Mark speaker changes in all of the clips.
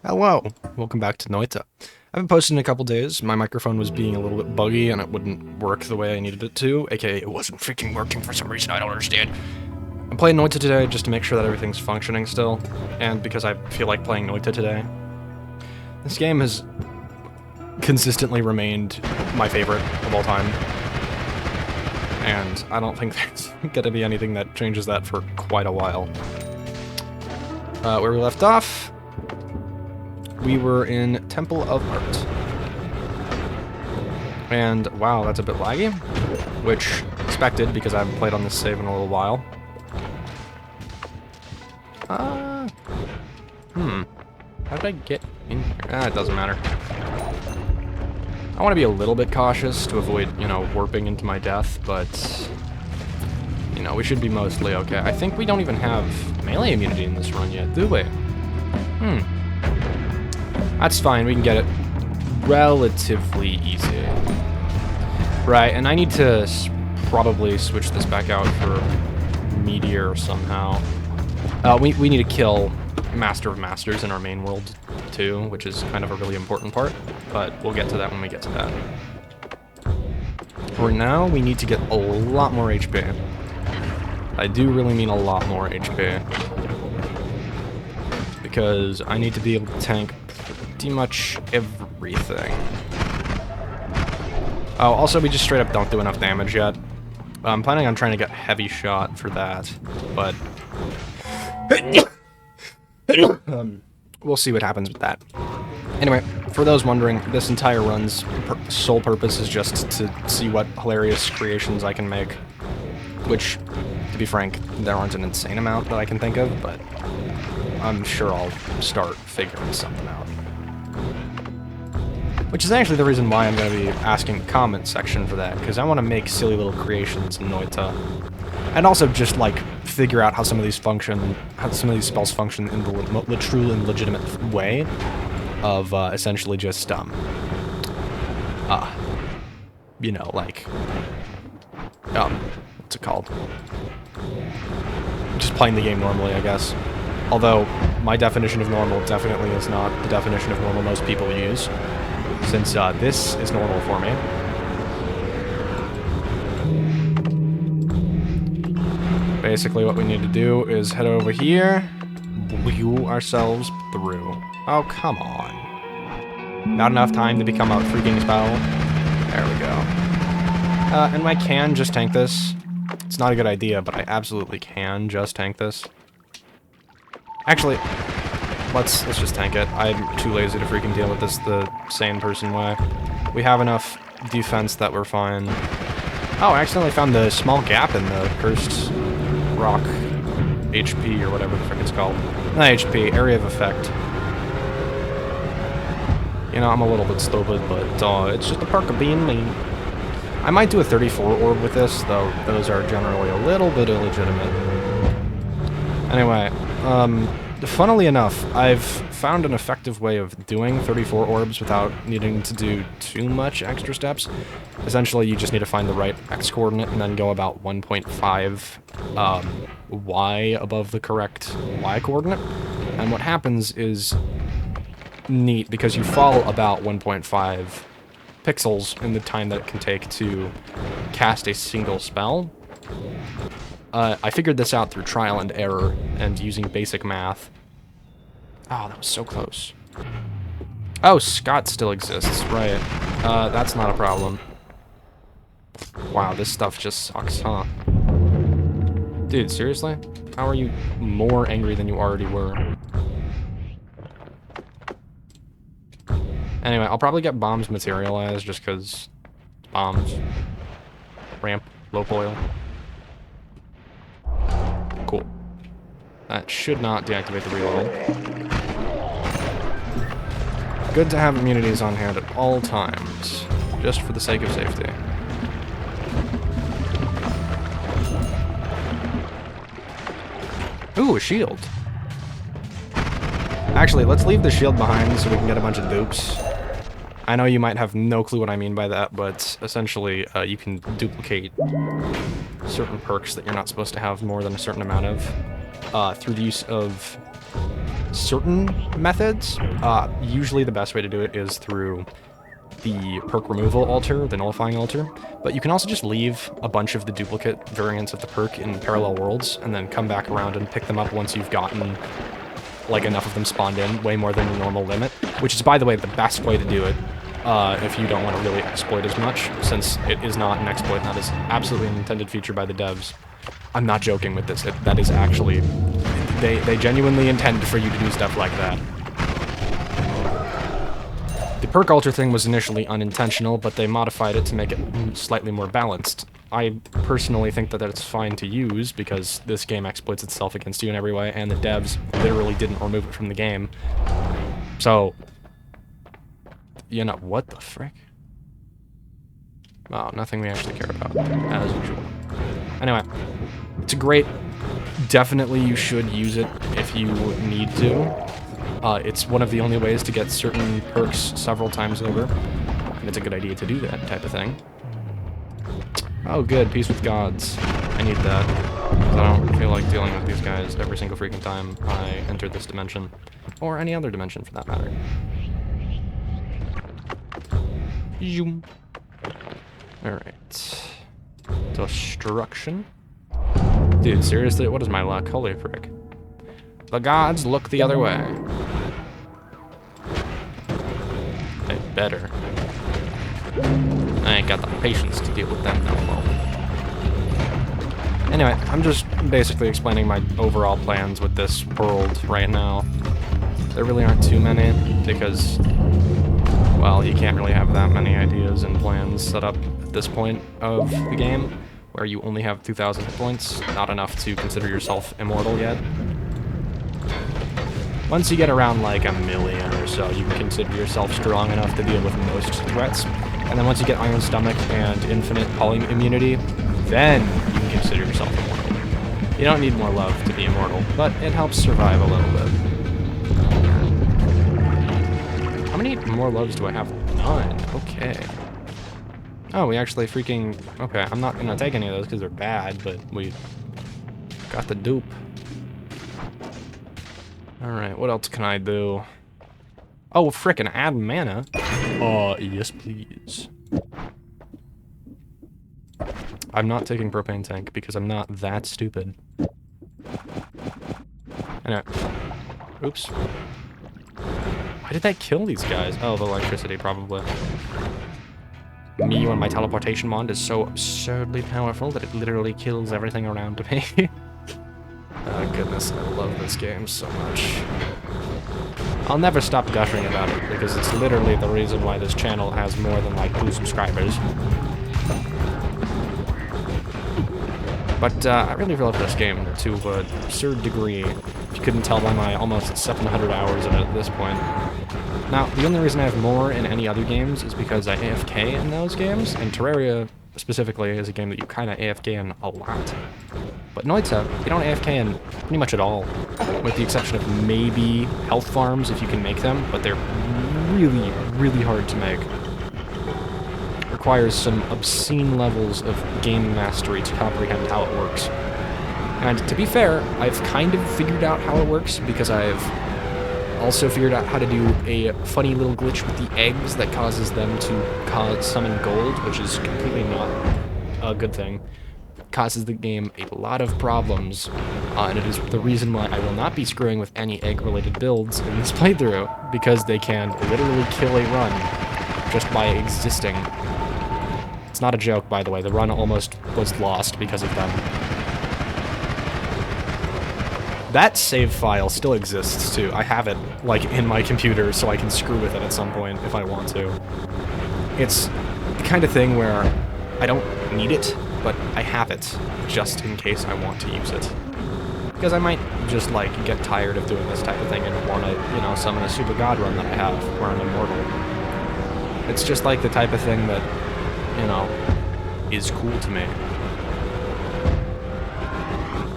Speaker 1: Hello, welcome back to Noita. I haven't posted in a couple days. My microphone was being a little bit buggy and it wouldn't work the way I needed it to, aka it wasn't freaking working for some reason I don't understand. I'm playing Noita today just to make sure that everything's functioning still, and because I feel like playing Noita today. This game has consistently remained my favorite of all time, and I don't think there's gonna be anything that changes that for quite a while. Where we left off, we were in Temple of Art. And wow, that's a bit laggy, which expected because I haven't played on this save in a little while. How did I get in here? It doesn't matter. I want to be a little bit cautious to avoid, warping into my death, but, we should be mostly okay. I think we don't even have melee immunity in this run yet, do we? That's fine, we can get it relatively easy. Right, and I need to probably switch this back out for Meteor somehow. We need to kill Master of Masters in our main world too, which is kind of a really important part, but we'll get to that when we get to that. For now, we need to get a lot more HP. I do really mean a lot more HP. Because I need to be able to tank pretty much everything. Oh, also we just straight up don't do enough damage yet. I'm planning on trying to get heavy shot for that, but we'll see what happens with that. Anyway, for those wondering, this entire run's sole purpose is just to see what hilarious creations I can make. Which, to be frank, there aren't an insane amount that I can think of, but I'm sure I'll start figuring something out. Which is actually the reason why I'm going to be asking the comment section for that, because I want to make silly little creations in Noita. And also just, figure out how some of these spells function in the true and legitimate way of, essentially just, what's it called? Just playing the game normally, I guess. Although, my definition of normal definitely is not the definition of normal most people use, since this is normal for me. Basically, what we need to do is head over here, wheel ourselves through. Oh, come on. Not enough time to become a freaking spell. There we go. And I can just tank this. It's not a good idea, but I absolutely can just tank this. Actually, let's just tank it. I'm too lazy to freaking deal with this the sane person way. We have enough defense that we're fine. Oh, I accidentally found the small gap in the cursed rock HP or whatever the frick it's called. Not HP, area of effect. I'm a little bit stupid, but it's just a perk of being me. I might do a 34 orb with this, though those are generally a little bit illegitimate. Anyway, funnily enough, I've found an effective way of doing 34 orbs without needing to do too much extra steps. Essentially, you just need to find the right X coordinate and then go about 1.5 Y above the correct Y coordinate. And what happens is neat, because you fall about 1.5 pixels in the time that it can take to cast a single spell. I figured this out through trial and error and using basic math. Oh, that was so close. Oh, Scott still exists, right. That's not a problem. Wow, this stuff just sucks, huh? Dude, seriously? How are you more angry than you already were? Anyway, I'll probably get bombs materialized just because bombs. Ramp, low coil. Cool. That should not deactivate the reload. Good to have immunities on hand at all times, just for the sake of safety. Ooh, a shield. Actually, let's leave the shield behind so we can get a bunch of dupes. I know you might have no clue what I mean by that, but essentially, you can duplicate certain perks that you're not supposed to have more than a certain amount of, through the use of certain methods. Usually the best way to do it is through the perk removal altar, the nullifying altar, but you can also just leave a bunch of the duplicate variants of the perk in parallel worlds and then come back around and pick them up once you've gotten like enough of them spawned in, way more than the normal limit, which is, by the way, the best way to do it if you don't want to really exploit as much, since it is not an exploit, and that is absolutely an intended feature by the devs. I'm not joking with this, that is actually, they genuinely intend for you to do stuff like that. The perk altar thing was initially unintentional, but they modified it to make it slightly more balanced. I personally think that it's fine to use, because this game exploits itself against you in every way, and the devs literally didn't remove it from the game. So, you know, what the frick? Wow, nothing we actually care about, as usual. Anyway, it's a great, definitely you should use it if you need to. It's one of the only ways to get certain perks several times over, and it's a good idea to do that type of thing. Oh good, peace with gods. I need that, because I don't feel like dealing with these guys every single freaking time I enter this dimension, or any other dimension for that matter. Zoom. Alright. Destruction. Dude, seriously, what is my luck? Holy frick. The gods look the other way. They better. I ain't got the patience to deal with them no more. Anyway, I'm just basically explaining my overall plans with this world right now. There really aren't too many, because, well, you can't really have that many ideas and plans set up at this point of the game, where you only have 2,000 hit points, not enough to consider yourself immortal yet. Once you get around like 1,000,000 or so, you can consider yourself strong enough to deal with most threats. And then once you get Iron Stomach and Infinite Poly Immunity, then you can consider yourself immortal. You don't need more love to be immortal, but it helps survive a little bit. How many more loves do I have? 9. Okay. Oh, we actually freaking... Okay, I'm not gonna take any of those because they're bad, but we got the dupe. Alright, what else can I do? Oh, frickin' add mana. Yes please. I'm not taking propane tank because I'm not that stupid. Anyway. Oops. Why did that kill these guys? Oh, the electricity, probably. Me when my teleportation wand is so absurdly powerful that it literally kills everything around me. Oh goodness, I love this game so much. I'll never stop gushing about it, because it's literally the reason why this channel has more than like 2 subscribers. But I really love this game to an absurd degree, if you couldn't tell by my almost 700 hours in it at this point. Now, the only reason I have more in any other games is because I AFK in those games, and Terraria specifically is a game that you kind of AFK in a lot. But Noita, you don't AFK in pretty much at all, with the exception of maybe health farms if you can make them, but they're really, really hard to make. It requires some obscene levels of game mastery to comprehend how it works. And to be fair, I've kind of figured out how it works, because I've also figured out how to do a funny little glitch with the eggs that causes them to summon gold, which is completely not a good thing. Causes the game a lot of problems, and it is the reason why I will not be screwing with any egg-related builds in this playthrough, because they can literally kill a run just by existing. It's not a joke, by the way. The run almost was lost because of them. That save file still exists, too. I have it, like, in my computer, so I can screw with it at some point if I want to. It's the kind of thing where I don't need it, but I have it, just in case I want to use it. Because I might just, like, get tired of doing this type of thing and want to, you know, summon a super god run that I have, where I'm immortal. It's just, like, the type of thing that, you know, is cool to me.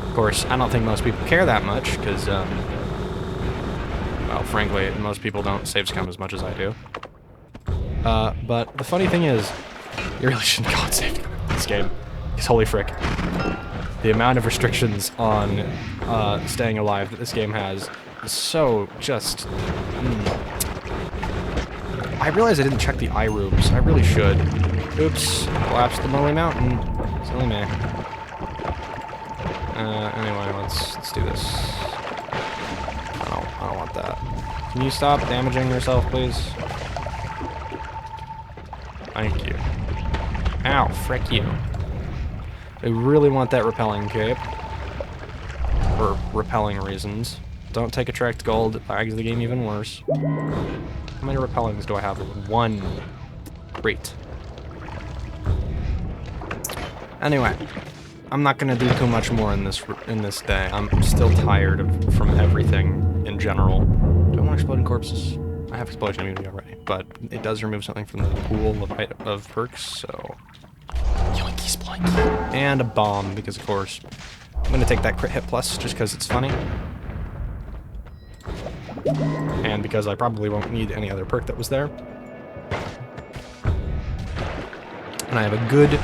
Speaker 1: Of course, I don't think most people care that much, because, well, frankly, most people don't save scum as much as I do. But the funny thing is, you really shouldn't go and save scum in this game. Because holy frick, the amount of restrictions on staying alive that this game has so just... I realized I didn't check the eye rooms. I really should. Oops. Collapsed the Molly Mountain. Silly me. Anyway, let's do this. I don't want that. Can you stop damaging yourself, please? Thank you. Ow, frick you. I really want that repelling cape. For repelling reasons. Don't take attract gold, it bags the game even worse. How many repellings do I have? 1. Great. Anyway, I'm not gonna do too much more in this day. I'm still tired from everything in general. Do I want exploding corpses? I have explosion immunity already, but it does remove something from the pool of perks, so... Yoinky sploinky. And a bomb, because of course. I'm gonna take that crit hit plus, just because it's funny. And because I probably won't need any other perk that was there. And I have a good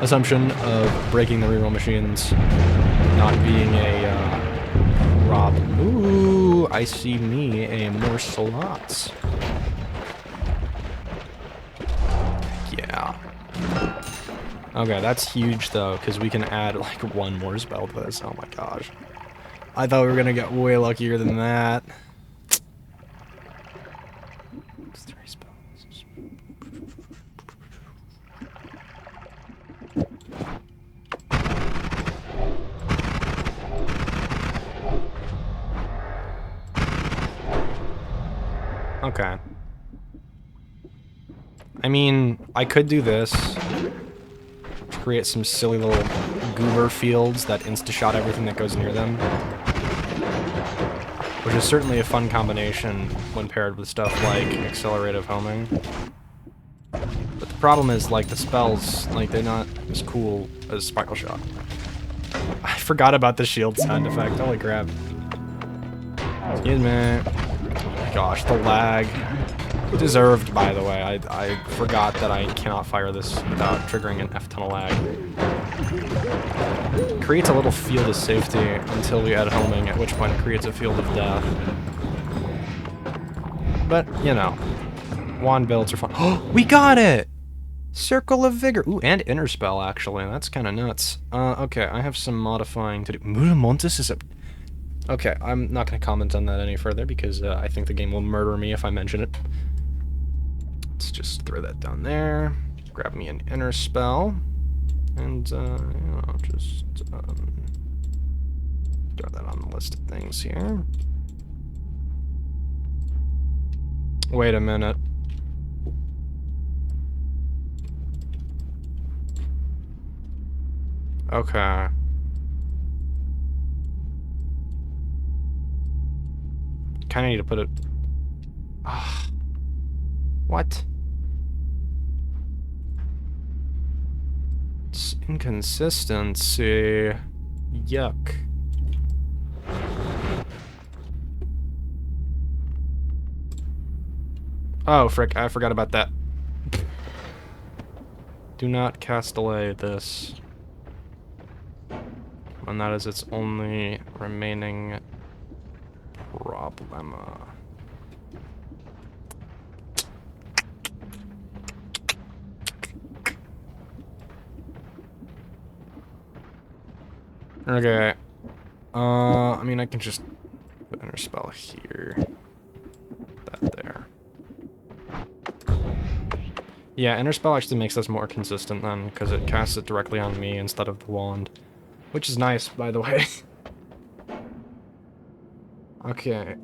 Speaker 1: assumption of breaking the reroll machines not being a rob. Ooh, I see me a more slots. Yeah. Okay, that's huge though, because we can add like 1 more spell to this. Oh my gosh. I thought we were gonna get way luckier than that. It's 3 spells. Okay. I mean, I could do this. Create some silly little goober fields that insta-shot everything that goes near them. Which is certainly a fun combination when paired with stuff like accelerative homing. But the problem is, like, the spells, like, they're not as cool as Spiral Shot. I forgot about the shield sound effect, holy crap. Excuse me. Oh my gosh, the lag. Deserved, by the way. I forgot that I cannot fire this without triggering an F-ton of lag. It creates a little field of safety until we add homing, at which point it creates a field of death. But, you know, wand builds are fun. Oh, we got it! Circle of Vigor. Ooh, and Inner Spell, actually. That's kind of nuts. Okay, I have some modifying to do. Mutamontis is a... Okay, I'm not going to comment on that any further because I think the game will murder me if I mention it. Let's just throw that down there. Grab me an Inner Spell. And, you know, just throw that on the list of things here. Wait a minute. Okay. Kinda need to put it... Ah. What? It's inconsistency. Yuck. Oh, frick, I forgot about that. Do not castaway this. And that is its only remaining problem. Okay. I mean, I can just put Inner Spell here. That there. Yeah, Inner Spell actually makes this more consistent then, because it casts it directly on me instead of the wand. Which is nice, by the way. Okay,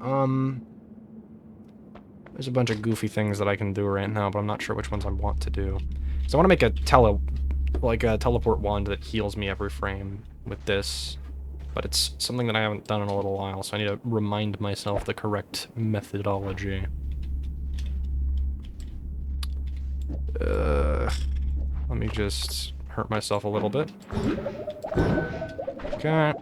Speaker 1: there's a bunch of goofy things that I can do right now, but I'm not sure which ones I want to do. So I want to make a teleport wand that heals me every frame with this. But it's something that I haven't done in a little while, so I need to remind myself the correct methodology. Let me just hurt myself a little bit. Okay.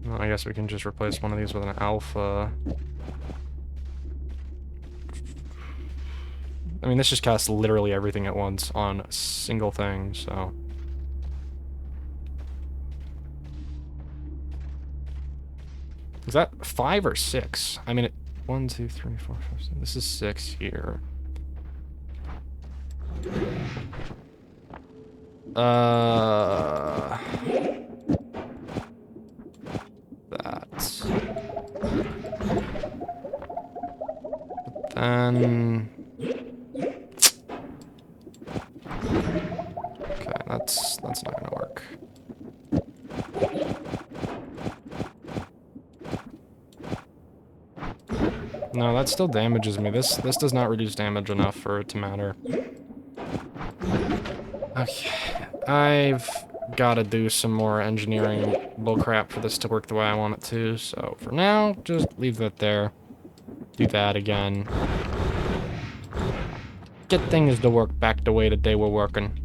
Speaker 1: Well, I guess we can just replace one of these with an alpha. I mean, this just casts literally everything at once on a single thing, so... Is that 5 or 6? I mean, 1, 2, 3, 4, 5, 6. This is 6 here. That. But then... Okay, that's not gonna work. No, that still damages me. This does not reduce damage enough for it to matter. Okay, I've got to do some more engineering bullcrap for this to work the way I want it to. So for now, just leave that there. Do that again. Get things to work back the way that they were working.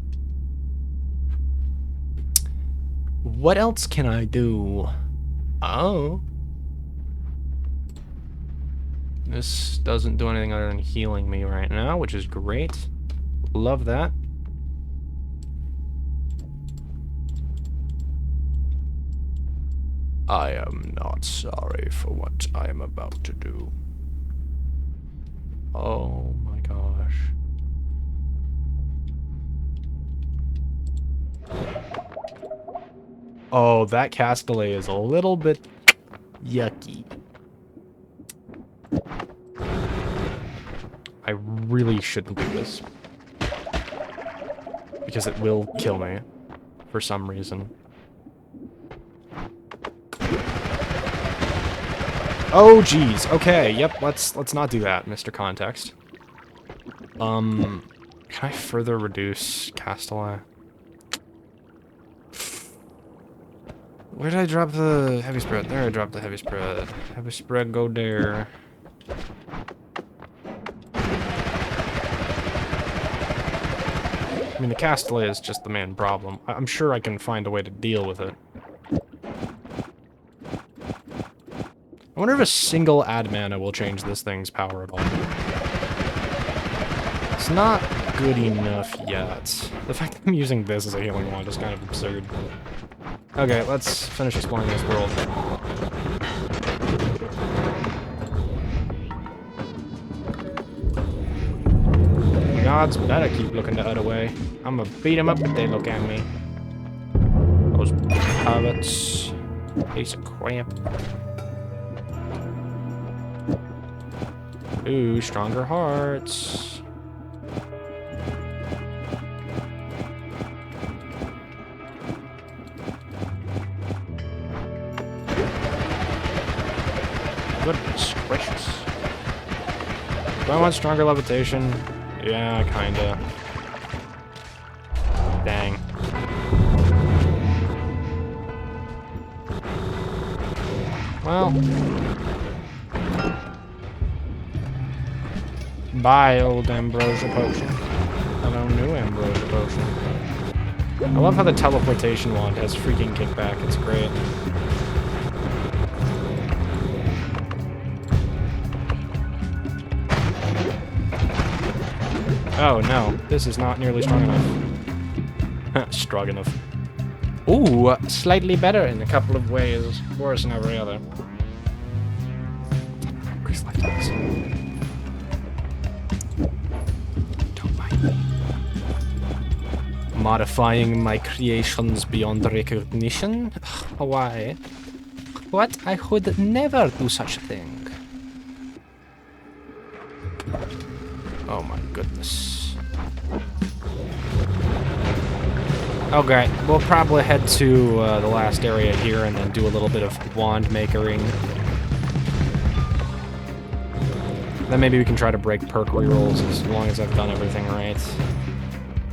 Speaker 1: What else can I do? Oh. This doesn't do anything other than healing me right now, which is great. Love that. I am not sorry for what I am about to do. Oh my gosh. Oh, that cast delay is a little bit yucky. I really shouldn't do this. Because it will kill me. For some reason. Oh, geez. Okay, yep, let's not do that, Mr. Context. Can I further reduce cast delay? Where did I drop the heavy spread? There I dropped the heavy spread. Heavy spread, go there. I mean, the cast delay is just the main problem. I'm sure I can find a way to deal with it. I wonder if a single add mana will change this thing's power at all. It's not good enough yet. The fact that I'm using this as a healing wand is kind of absurd. Okay, let's finish exploring this world. The gods better keep looking the other way. I'm gonna beat them up if they look at me. Those pirates. Piece of crap. Ooh, stronger hearts. Goodness gracious. Do I want stronger levitation? Yeah, kinda. Dang. Well. Bye, old ambrosia potion. Hello, new ambrosia potion. I love how the teleportation wand has freaking kickback. It's great. Oh no, this is not nearly strong enough. Strong enough. Ooh, slightly better in a couple of ways. Worse in every other. Increase lifetimes. Don't mind me. Modifying my creations beyond recognition? Why? What? I would never do such a thing. Oh my goodness. Okay, we'll probably head to the last area here and then do a little bit of wand makering. Then maybe we can try to break perk rerolls as long as I've done everything right.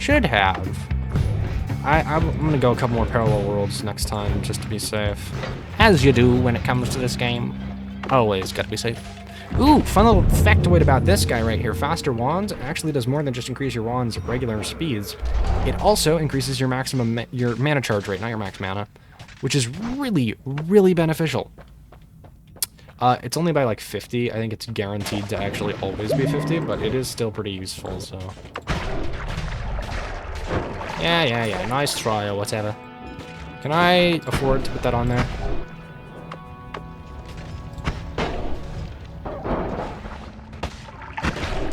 Speaker 1: Should have. I'm gonna go a couple more parallel worlds next time just to be safe. As you do when it comes to this game. Always gotta be safe. Ooh, fun little factoid about this guy right here. Faster wands actually does more than just increase your wand's regular speeds. It also increases your maximum, your mana charge rate, not your max mana, which is really, really beneficial. It's only by like 50. I think it's guaranteed to actually always be 50, but it is still pretty useful, so... Yeah, nice try or whatever. Can I afford to put that on there?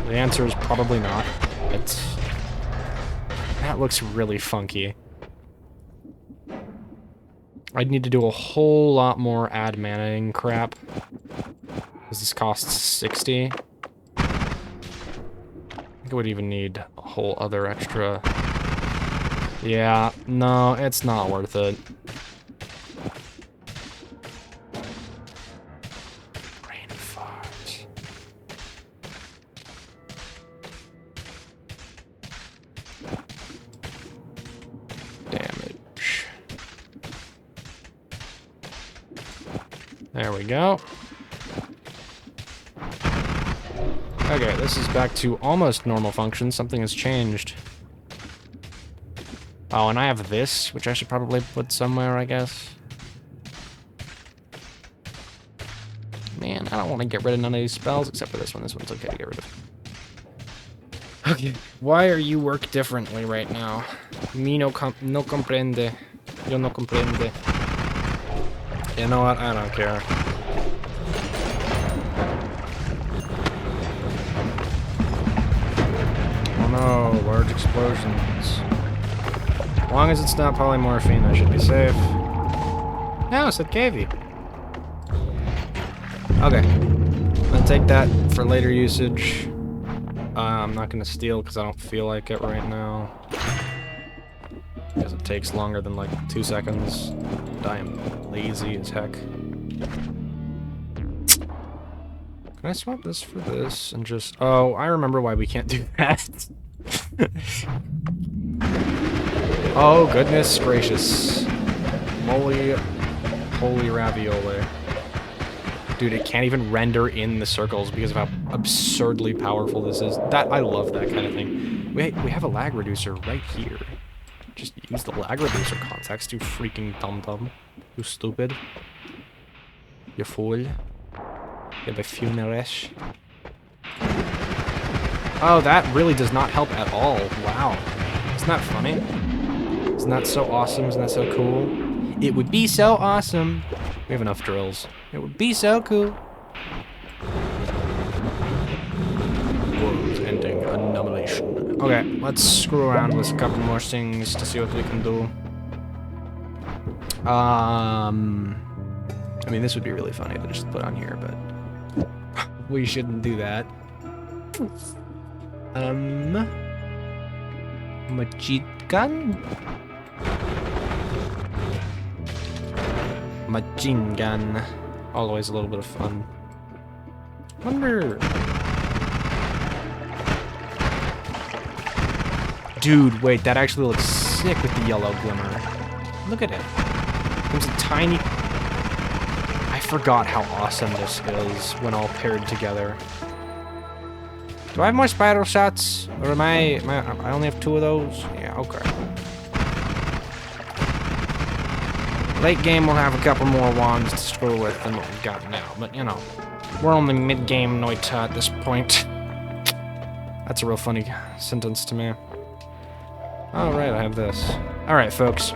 Speaker 1: The answer is probably not. That looks really funky. I'd need to do a whole lot more ad manning crap. Because this costs 60. I think I would even need a whole other extra... Yeah, no, it's not worth it. Brain fart. Damage. There we go. Okay, this is back to almost normal function. Something has changed. Oh, and I have this, which I should probably put somewhere, I guess. Man, I don't want to get rid of none of these spells, except for this one. This one's okay to get rid of. Okay, why are you work differently right now? Mi no comprende. Yo no comprende. You know what? I don't care. Oh no, large explosions. As long as it's not polymorphine, I should be safe. No, it said cavey. Okay. I'm gonna take that for later usage. I'm not gonna steal because I don't feel like it right now. Because it takes longer than like 2 seconds. And I am lazy as heck. Can I swap this for this and just... Oh, I remember why we can't do that. Oh, goodness gracious. Moly, holy ravioli. Dude, it can't even render in the circles because of how absurdly powerful this is. I love that kind of thing. Wait, we have a lag reducer right here. Just use the lag reducer context, you freaking dum-dum. You stupid. You fool. You buffoonerish. Oh, that really does not help at all. Wow. Isn't that funny? Isn't that so awesome? Isn't that so cool? It would be so awesome. We have enough drills. It would be so cool. World ending annihilation. Okay, let's screw around with a couple more things to see what we can do. I mean, this would be really funny to just put on here, but we shouldn't do that. Machine gun? Machine gun. Always a little bit of fun. Wonder... Dude, wait, that actually looks sick with the yellow glimmer. Look at it. There's a tiny... I forgot how awesome this is when all paired together. Do I have more spiral shots? Or am I only have 2 of those? Yeah, okay. Late game we'll have a couple more wands to screw with than what we've got now, but you know, we're only mid-game Noita at this point. That's a real funny sentence to me. Alright, I have this. Alright, folks.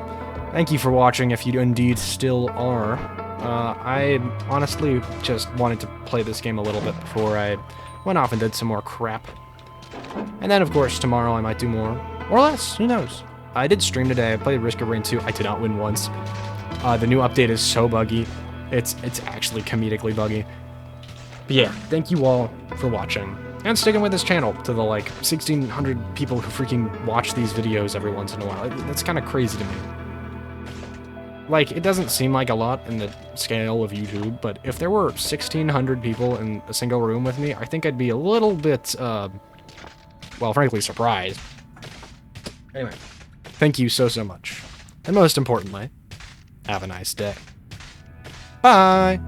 Speaker 1: Thank you for watching, if you indeed still are. I honestly just wanted to play this game a little bit before I went off and did some more crap. And then, of course, tomorrow I might do more. Or less, who knows? I did stream today, I played Risk of Rain 2, I did not win once. The new update is so buggy. It's actually comedically buggy. But yeah, thank you all for watching. And sticking with this channel to the, like, 1,600 people who freaking watch these videos every once in a while. That's kind of crazy to me. Like, it doesn't seem like a lot in the scale of YouTube, but if there were 1,600 people in a single room with me, I think I'd be a little bit, well, frankly, surprised. Anyway, thank you so much. And most importantly, have a nice day. Bye!